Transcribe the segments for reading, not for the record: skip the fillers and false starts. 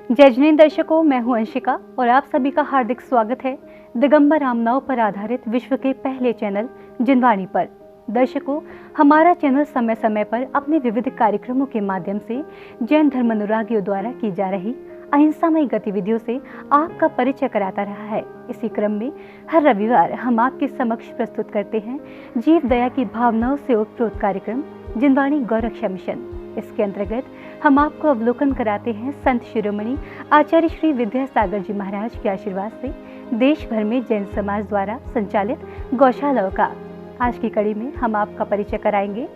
जय जिनेंद्र दर्शकों, मैं हूं अंशिका और आप सभी का हार्दिक स्वागत है दिगंबर रामनव पर आधारित विश्व के पहले चैनल जिनवाणी पर। दर्शकों, हमारा चैनल समय समय पर अपने विविध कार्यक्रमों के माध्यम से जैन धर्मानुरागियों द्वारा की जा रही अहिंसामयी गतिविधियों से आपका परिचय कराता रहा है। इसी क्रम में हर रविवार हम आपके समक्ष प्रस्तुत करते हैं जीव दया की भावनाओं से ओतप्रोत कार्यक्रम जिनवाणी गौरक्षा मिशन। इसके अंतर्गत हम आपको अवलोकन कराते हैं संत शिरोमणि आचार्य श्री विद्यासागर जी महाराज के आशीर्वाद से देश भर में जैन समाज द्वारा संचालित गौशालाओं का। आज की कड़ी में हम आपका परिचय कराएंगे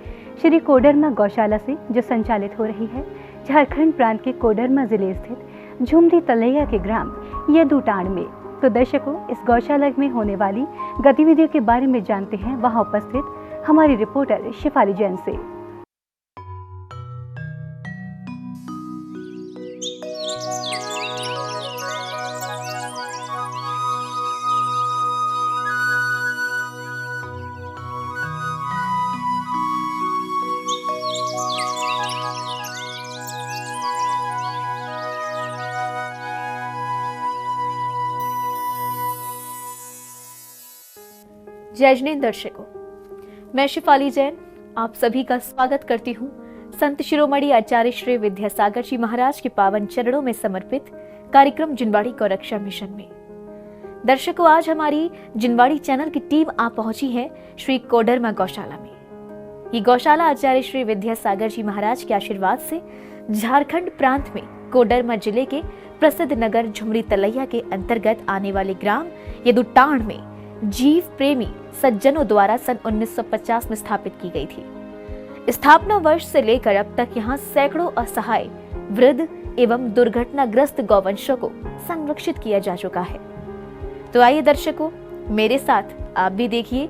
श्री कोडरमा गौशाला से, जो संचालित हो रही है झारखंड प्रांत के कोडरमा जिले स्थित झुमरी तलैया के ग्राम यदुटांड में। तो दर्शकों, इस गौशाला में होने वाली गतिविधियों के बारे में जानते हैं वहां उपस्थित हमारी रिपोर्टर शिफाली जैन से। जय जिनेंद्र दर्शकों, मैं शिफाली जैन आप सभी का स्वागत करती हूँ संत शिरोमणि आचार्य श्री विद्यासागर जी महाराज के पावन चरणों में समर्पित कार्यक्रम जिनवाणी गौरक्षा मिशन में। दर्शकों, आज हमारी जिनवाणी चैनल की टीम आ पहुंची है श्री कोडरमा गौशाला में। ये गौशाला आचार्य श्री विद्यासागर जी महाराज के आशीर्वाद से झारखंड प्रांत में कोडरमा जिले के प्रसिद्ध नगर झुमरी तलैया के अंतर्गत आने वाले ग्राम यदुटांड में जीव प्रेमी सज्जनों द्वारा सन 1950 में स्थापित की गई थी। स्थापना वर्ष से लेकर अब तक यहाँ सैकड़ों असहाय, वृद्ध एवं दुर्घटनाग्रस्त गौवंशों को संरक्षित किया जा चुका है। तो आइए दर्शकों, मेरे साथ आप भी देखिए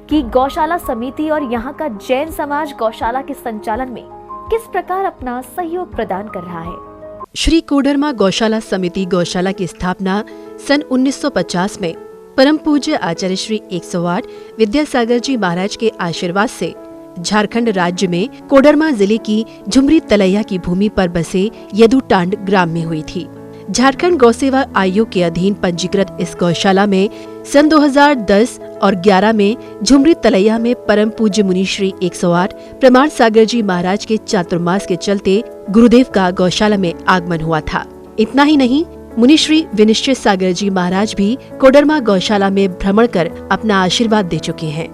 कि गौशाला समिति और यहाँ का जैन समाज गौशाला के संचालन में किस प्रकार अपना सहयोग प्रदान कर रहा है। श्री कोडरमा गौशाला समिति गौशाला की स्थापना सन 1950 में परम पूज्य आचार्य श्री 108 विद्यासागर जी महाराज के आशीर्वाद से झारखंड राज्य में कोडरमा जिले की झुमरी तलैया की भूमि पर बसे यदुटांड ग्राम में हुई थी। झारखंड गौ सेवा आयोग के अधीन पंजीकृत इस गौशाला में सन 2010 और 11 में झुमरी तलैया में परम पूज्य मुनि श्री 108 प्रमाण सागर जी महाराज के चातुर्मास के चलते गुरुदेव का गौशाला में आगमन हुआ था। इतना ही नहीं, मुनि श्री विनिश्चित सागर जी महाराज भी कोडरमा गौशाला में भ्रमण कर अपना आशीर्वाद दे चुके हैं।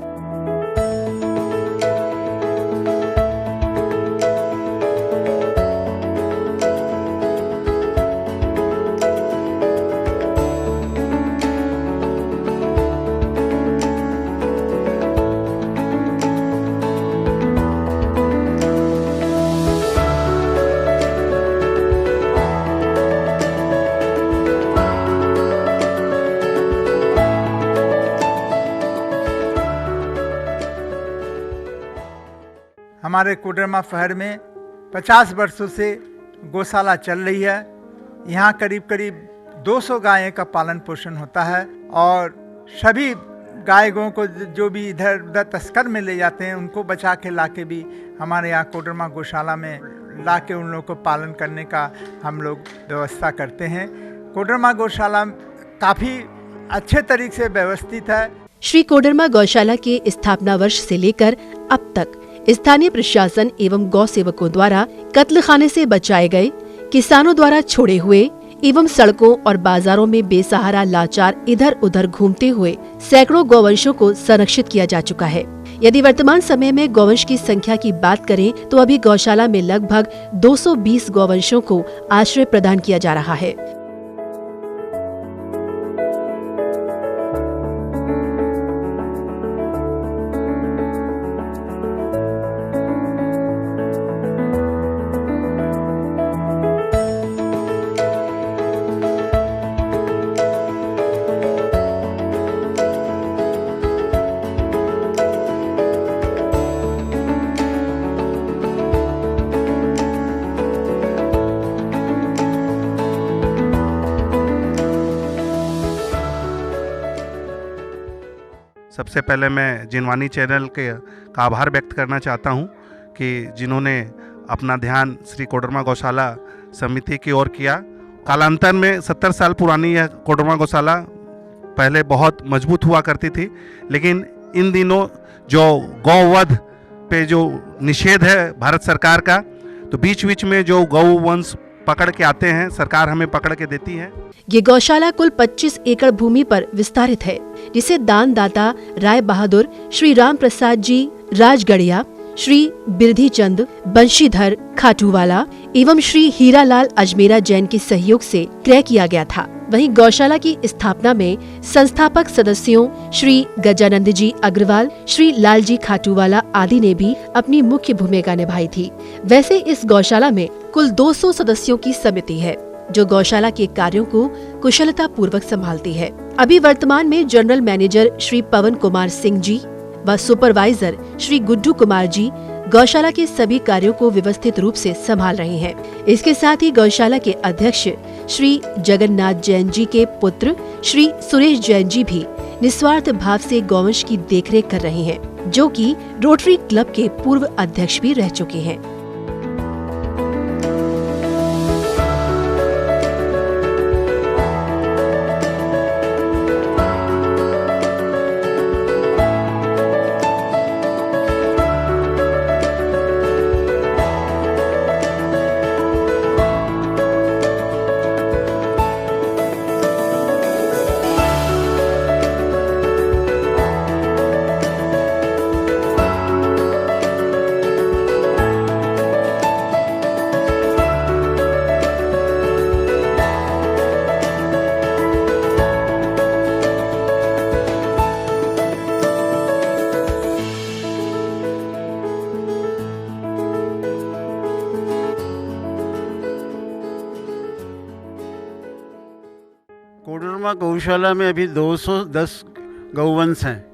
हमारे कोडरमा शहर में 50 वर्षों से गौशाला चल रही है। यहाँ करीब करीब 200 गायें का पालन पोषण होता है और सभी गाय गौ को जो भी इधर उधर तस्कर में ले जाते हैं उनको बचा के लाके भी हमारे यहाँ कोडरमा गौशाला में लाके उन लोगों को पालन करने का हम लोग व्यवस्था करते हैं। कोडरमा गौशाला काफ़ी अच्छे तरीके से व्यवस्थित है। श्री कोडरमा गौशाला के स्थापना वर्ष से लेकर अब तक स्थानीय प्रशासन एवं गौ सेवकों द्वारा कत्ल खाने से बचाए गए, किसानों द्वारा छोड़े हुए एवं सड़कों और बाजारों में बेसहारा लाचार इधर उधर घूमते हुए सैकड़ों गौवंशों को संरक्षित किया जा चुका है। यदि वर्तमान समय में गौवंश की संख्या की बात करें तो अभी गौशाला में लगभग 220 गौवंशों को आश्रय प्रदान किया जा रहा है। सबसे पहले मैं जिनवाणी चैनल के का आभार व्यक्त करना चाहता हूं कि जिन्होंने अपना ध्यान श्री कोडरमा गौशाला समिति की ओर किया कालांतर में 70 साल पुरानी यह कोडरमा गौशाला पहले बहुत मजबूत हुआ करती थी, लेकिन इन दिनों जो गौवध पे जो निषेध है भारत सरकार का, तो बीच बीच में जो गौ वंश पकड़ के आते हैं, सरकार हमें पकड़ के देती है। ये गौशाला कुल 25 एकड़ भूमि पर विस्तारित है, जिसे दानदाता राय बहादुर, श्री राम प्रसाद जी राजगढ़िया, श्री बिरधी चंद बंशीधर खाटूवाला एवं श्री हीरालाल अजमेरा जैन के सहयोग से क्रय किया गया था। वहीं गौशाला की स्थापना में संस्थापक सदस्यों श्री गजानंद जी अग्रवाल, श्री लालजी खाटूवाला आदि ने भी अपनी मुख्य भूमिका निभाई थी। वैसे इस गौशाला में कुल 200 सदस्यों की समिति है, जो गौशाला के कार्यों को कुशलता पूर्वक संभालती है। अभी वर्तमान में जनरल मैनेजर श्री पवन कुमार सिंह जी व सुपरवाइजर श्री गुड्डू कुमार जी गौशाला के सभी कार्यों को व्यवस्थित रूप से संभाल रहे हैं। इसके साथ ही गौशाला के अध्यक्ष श्री जगन्नाथ जैन जी के पुत्र श्री सुरेश जैन जी भी निस्वार्थ भाव से गौवंश की देखरेख कर रहे हैं, जो कि रोटरी क्लब के पूर्व अध्यक्ष भी रह चुके हैं। कोडरमा गौशाला में अभी 210 गौवंश हैं,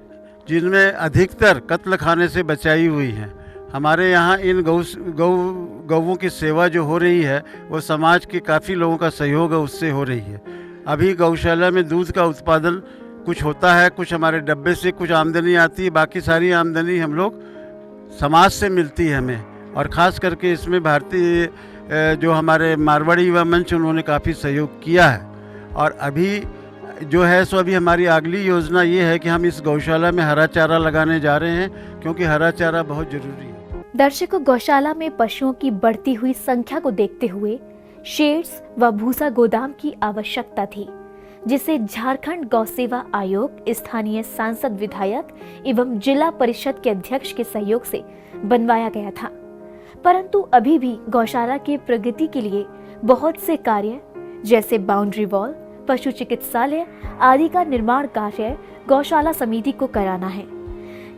जिनमें अधिकतर कत्ल खाने से बचाई हुई हैं। हमारे यहाँ इन गौवों की सेवा जो हो रही है, वो समाज के काफ़ी लोगों का सहयोग है, उससे हो रही है। अभी गौशाला में दूध का उत्पादन कुछ होता है, कुछ हमारे डब्बे से कुछ आमदनी आती है, बाकी सारी आमदनी हम लोग समाज से मिलती है हमें। और ख़ास करके इसमें भारतीय जो हमारे मारवाड़ी युवा मंच, उन्होंने काफ़ी सहयोग किया है। और अभी जो है सो अभी हमारी अगली योजना ये है कि हम इस गौशाला में हरा चारा लगाने जा रहे हैं, क्योंकि हरा चारा बहुत ज़रूरी है। दर्शकों, गौशाला में पशुओं की बढ़ती हुई संख्या को देखते हुए शेड्स व भूसा गोदाम की आवश्यकता थी, जिसे झारखंड गौ सेवा आयोग, स्थानीय सांसद, विधायक एवं जिला परिषद के अध्यक्ष के सहयोग से बनवाया गया था। परंतु अभी भी गौशाला के प्रगति के लिए बहुत से कार्य जैसे बाउंड्री वॉल, पशु चिकित्सालय आदि का निर्माण कार्य गौशाला समिति को कराना है,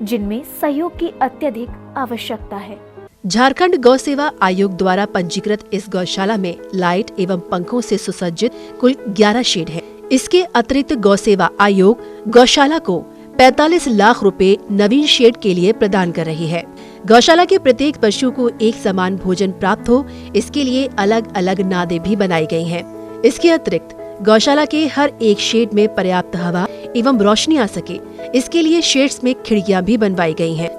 जिनमें सहयोग की अत्यधिक आवश्यकता है। झारखंड गौ सेवा आयोग द्वारा पंजीकृत इस गौशाला में लाइट एवं पंखों से सुसज्जित कुल 11 शेड है। इसके अतिरिक्त गौ सेवा आयोग गौशाला को 45 लाख रुपए नवीन शेड के लिए प्रदान कर रही है। गौशाला के प्रत्येक पशु को एक समान भोजन प्राप्त हो, इसके लिए अलग अलग नादें भी बनाई गई हैं। इसके अतिरिक्त गौशाला के हर एक शेड में पर्याप्त हवा एवं रोशनी आ सके, इसके लिए शेड्स में खिड़कियां भी बनवाई गई हैं।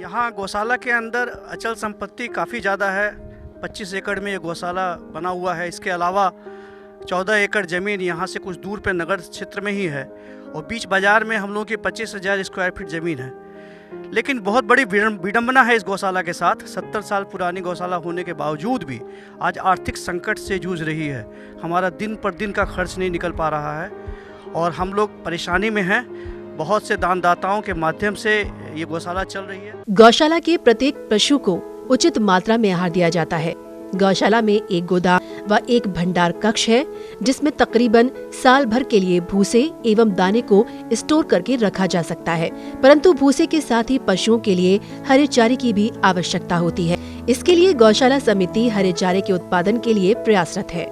यहाँ गौशाला के अंदर अचल संपत्ति काफ़ी ज़्यादा है। 25 एकड़ में ये गौशाला बना हुआ है। इसके अलावा 14 एकड़ ज़मीन यहाँ से कुछ दूर पे नगर क्षेत्र में ही है, और बीच बाज़ार में हम लोगों की 25,000 स्क्वायर फीट ज़मीन है। लेकिन बहुत बड़ी विडंबना है इस गौशाला के साथ। 70 साल पुरानी गौशाला होने के बावजूद भी आज आर्थिक संकट से जूझ रही है। हमारा दिन पर दिन का खर्च नहीं निकल पा रहा है और हम लोग परेशानी में हैं। बहुत से दानदाताओं के माध्यम से ये गौशाला चल रही है। गौशाला के प्रत्येक पशु को उचित मात्रा में आहार दिया जाता है। गौशाला में एक गोदाम व एक भंडार कक्ष है जिसमें तकरीबन साल भर के लिए भूसे एवं दाने को स्टोर करके रखा जा सकता है। परंतु भूसे के साथ ही पशुओं के लिए हरे चारे की भी आवश्यकता होती है। इसके लिए गौशाला समिति हरे चारे के उत्पादन के लिए प्रयासरत है।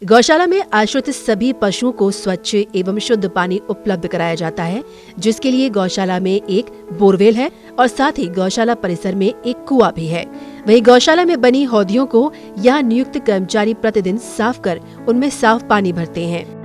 गौशाला में आश्रित सभी पशुओं को स्वच्छ एवं शुद्ध पानी उपलब्ध कराया जाता है, जिसके लिए गौशाला में एक बोरवेल है और साथ ही गौशाला परिसर में एक कुआं भी है। वहीं गौशाला में बनी हौदियों को यहाँ नियुक्त कर्मचारी प्रतिदिन साफ कर उनमें साफ पानी भरते हैं।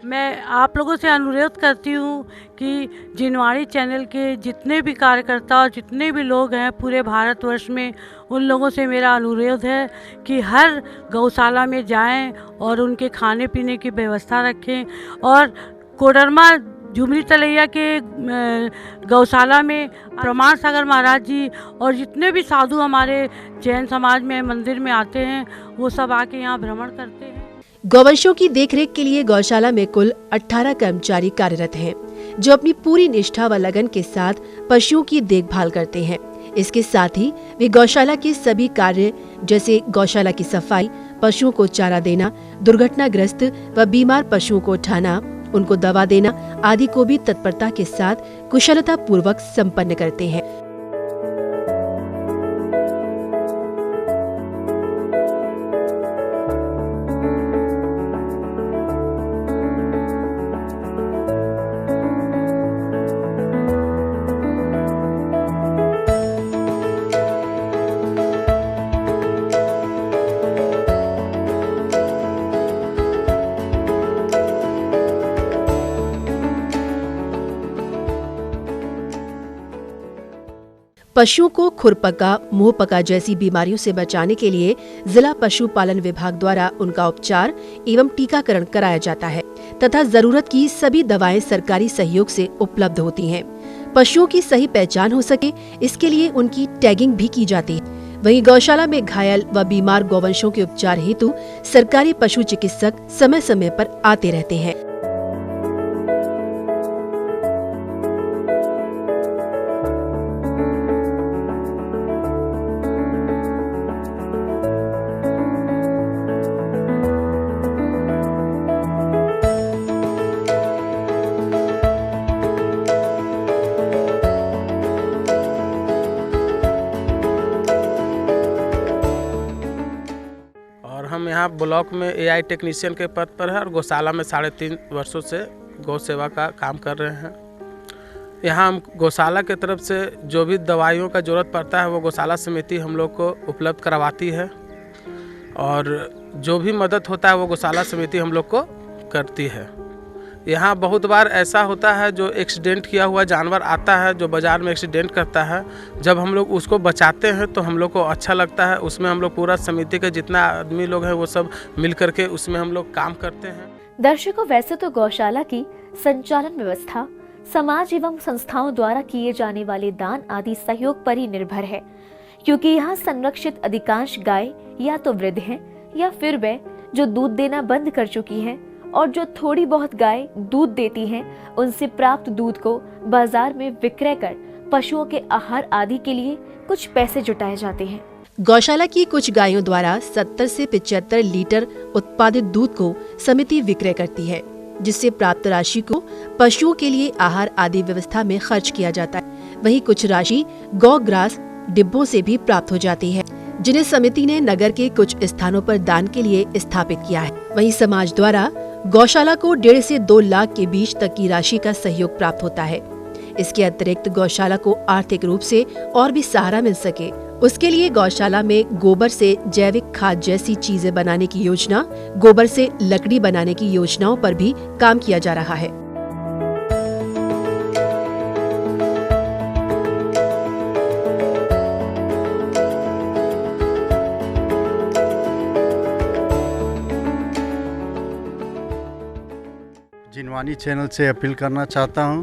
मैं आप लोगों से अनुरोध करती हूँ कि जिनवाणी चैनल के जितने भी कार्यकर्ता और जितने भी लोग हैं पूरे भारतवर्ष में, उन लोगों से मेरा अनुरोध है कि हर गौशाला में जाएं और उनके खाने पीने की व्यवस्था रखें। और कोडरमा झुमरी तलैया के गौशाला में प्रमाण सागर महाराज जी और जितने भी साधु हमारे जैन समाज में मंदिर में आते हैं, वो सब आके यहाँ भ्रमण करते हैं। गौवंशों की देखरेख के लिए गौशाला में कुल 18 कर्मचारी कार्यरत हैं, जो अपनी पूरी निष्ठा व लगन के साथ पशुओं की देखभाल करते हैं। इसके साथ ही वे गौशाला के सभी कार्य जैसे गौशाला की सफाई, पशुओं को चारा देना, दुर्घटनाग्रस्त व बीमार पशुओं को उठाना, उनको दवा देना आदि को भी तत्परता के साथ कुशलता पूर्वक संपन्न करते हैं। पशुओं को खुरपका, मुंहपका जैसी बीमारियों से बचाने के लिए जिला पशुपालन विभाग द्वारा उनका उपचार एवं टीकाकरण कराया जाता है तथा जरूरत की सभी दवाएं सरकारी सहयोग से उपलब्ध होती हैं। पशुओं की सही पहचान हो सके, इसके लिए उनकी टैगिंग भी की जाती है। वहीं गौशाला में घायल व बीमार गौवंशों के उपचार हेतु सरकारी पशु चिकित्सक समय समय पर आते रहते हैं। हम यहाँ ब्लॉक में एआई टेक्नीशियन के पद पर है और गौशाला में 3.5 वर्षों से गौ सेवा का काम कर रहे हैं। यहाँ हम गौशाला के तरफ से जो भी दवाइयों का ज़रूरत पड़ता है वो गौशाला समिति हम लोग को उपलब्ध करवाती है और जो भी मदद होता है वो गौशाला समिति हम लोग को करती है। यहाँ बहुत बार ऐसा होता है जो एक्सीडेंट किया हुआ जानवर आता है जो बाज़ार में एक्सीडेंट करता है, जब हम लोग उसको बचाते हैं तो हम लोग को अच्छा लगता है। उसमें हम लोग पूरा समिति के जितना आदमी लोग हैं वो सब मिल करके उसमें हम लोग काम करते हैं। दर्शकों, वैसे तो गौशाला की संचालन व्यवस्था समाज एवं संस्थाओं द्वारा किए जाने वाले दान आदि सहयोग पर ही निर्भर है, क्योंकि यहाँ संरक्षित अधिकांश गाय या तो वृद्ध हैं या फिर वे जो दूध देना बंद कर चुकी हैं और जो थोड़ी बहुत गाय दूध देती हैं, उनसे प्राप्त दूध को बाजार में विक्रय कर पशुओं के आहार आदि के लिए कुछ पैसे जुटाए जाते हैं। गौशाला की कुछ गायों द्वारा 70 से 75 लीटर उत्पादित दूध को समिति विक्रय करती है। जिससे प्राप्त राशि को पशुओं के लिए आहार आदि व्यवस्था में खर्च किया जाता है। वहीं कुछ राशि गौ ग्रास डिब्बों से भी प्राप्त हो जाती है, जिन्हें समिति ने नगर के कुछ स्थानों पर दान के लिए स्थापित किया है। वहीं समाज द्वारा गौशाला को 1.5 से 2 लाख के बीच तक की राशि का सहयोग प्राप्त होता है। इसके अतिरिक्त गौशाला को आर्थिक रूप से और भी सहारा मिल सके, उसके लिए गौशाला में गोबर से जैविक खाद जैसी चीजें बनाने की योजना, गोबर से लकड़ी बनाने की योजनाओं पर भी काम किया जा रहा है। जिनवानी चैनल से अपील करना चाहता हूं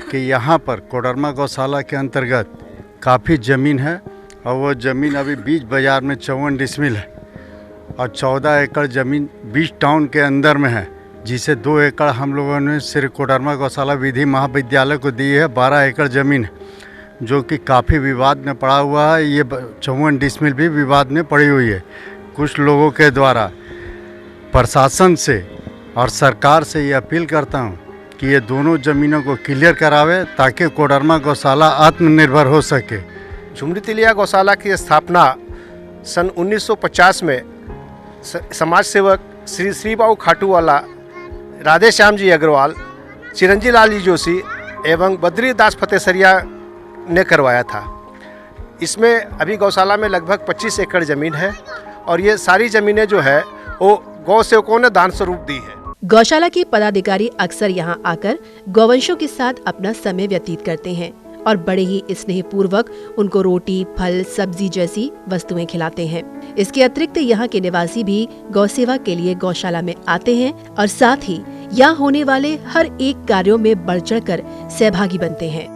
कि यहाँ पर कोडरमा गौशाला के अंतर्गत काफ़ी ज़मीन है और वो ज़मीन अभी बीच बाज़ार में 54 डिसमिल है और 14 एकड़ ज़मीन बीच टाउन के अंदर में है, जिसे 2 एकड़ हम लोगों ने श्री कोडरमा गौशाला विधि महाविद्यालय को दी है। 12 एकड़ ज़मीन है जो कि काफ़ी विवाद में पड़ा हुआ है। ये 54 डिसमिल भी विवाद में पड़ी हुई है। कुछ लोगों के द्वारा प्रशासन से और सरकार से ये अपील करता हूँ कि ये दोनों ज़मीनों को क्लियर करावे ताकि कोडरमा गौशाला आत्मनिर्भर हो सके। झुमरी तिलिया गौशाला की स्थापना सन 1950 में समाज सेवक श्री श्रीबाऊ खाटूवाला, राधे श्याम जी अग्रवाल, चिरंजी लाल जी जोशी एवं बद्रीदास फतेसरिया ने करवाया था। इसमें अभी गौशाला में लगभग 25 एकड़ ज़मीन है और ये सारी ज़मीनें जो है वो गौ सेवकों ने दान स्वरूप दी है। गौशाला के पदाधिकारी अक्सर यहाँ आकर गौवंशों के साथ अपना समय व्यतीत करते हैं और बड़े ही स्नेह पूर्वक उनको रोटी, फल, सब्जी जैसी वस्तुएं खिलाते हैं। इसके अतिरिक्त यहाँ के निवासी भी गौ सेवा के लिए गौशाला में आते हैं और साथ ही यहाँ होने वाले हर एक कार्यों में बढ़ चढ़कर सहभागी बनते हैं।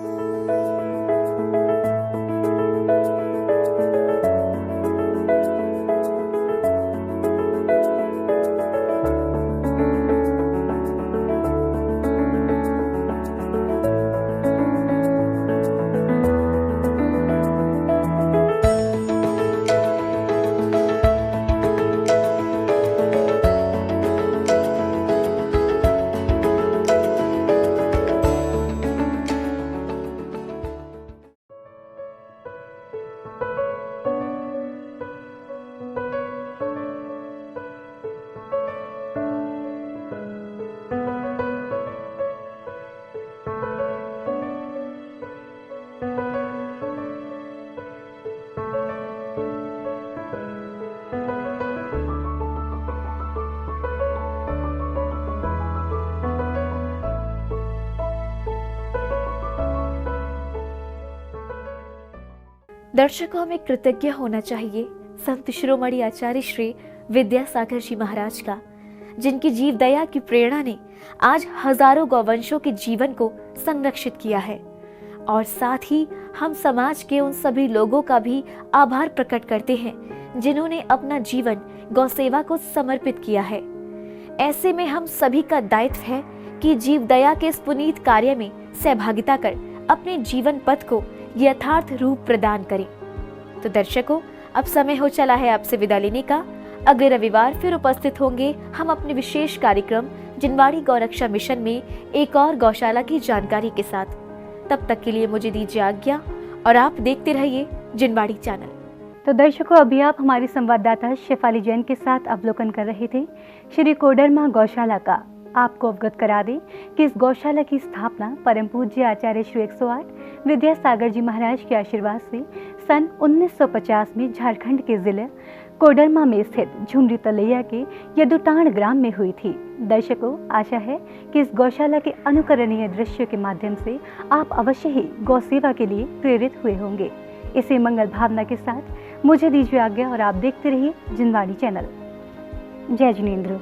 दर्शकों हमें कृतज्ञ होना चाहिए संत शिरोमणि आचार्य श्री विद्यासागर जी महाराज का, जिनकी जीव दया की प्रेरणा ने आज हजारों गौवंशों के जीवन को संरक्षित किया है। और साथ ही हम समाज के उन सभी लोगों का भी आभार प्रकट करते हैं जिन्होंने अपना जीवन गौ सेवा को समर्पित किया है। ऐसे में हम सभी का दायित्व है कि जीव दया के इस पुनीत कार्य में सहभागिता कर अपने जीवन पथ को यथार्थ रूप प्रदान करें। तो दर्शकों, अब समय हो चला है आपसे विदा लेने का। अगले रविवार फिर उपस्थित होंगे हम अपने विशेष कार्यक्रम जिनवाड़ी गौरक्षा मिशन में एक और गौशाला की जानकारी के साथ। तब तक के लिए मुझे दीजिए आज्ञा और आप देखते रहिए जिनवाड़ी चैनल। तो दर्शकों, अभी आप हमारी संवाददाता शेफाली जैन के साथ अवलोकन कर रहे थे श्री कोडरमा गौशाला का। आपको अवगत करा दें कि इस गौशाला की स्थापना परम पूज्य आचार्य श्री 108 विद्यासागर जी महाराज के आशीर्वाद से सन 1950 में झारखंड के जिले कोडरमा में स्थित झुमरी तलैया के यदुटाण ग्राम में हुई थी। दर्शकों, आशा है कि इस गौशाला के अनुकरणीय दृश्य के माध्यम से आप अवश्य ही गौ सेवा के लिए प्रेरित हुए होंगे। इसी मंगल भावना के साथ मुझे दीजिए आज्ञा और आप देखते रहिए जिनवाड़ी चैनल। जय जिनेंद्र।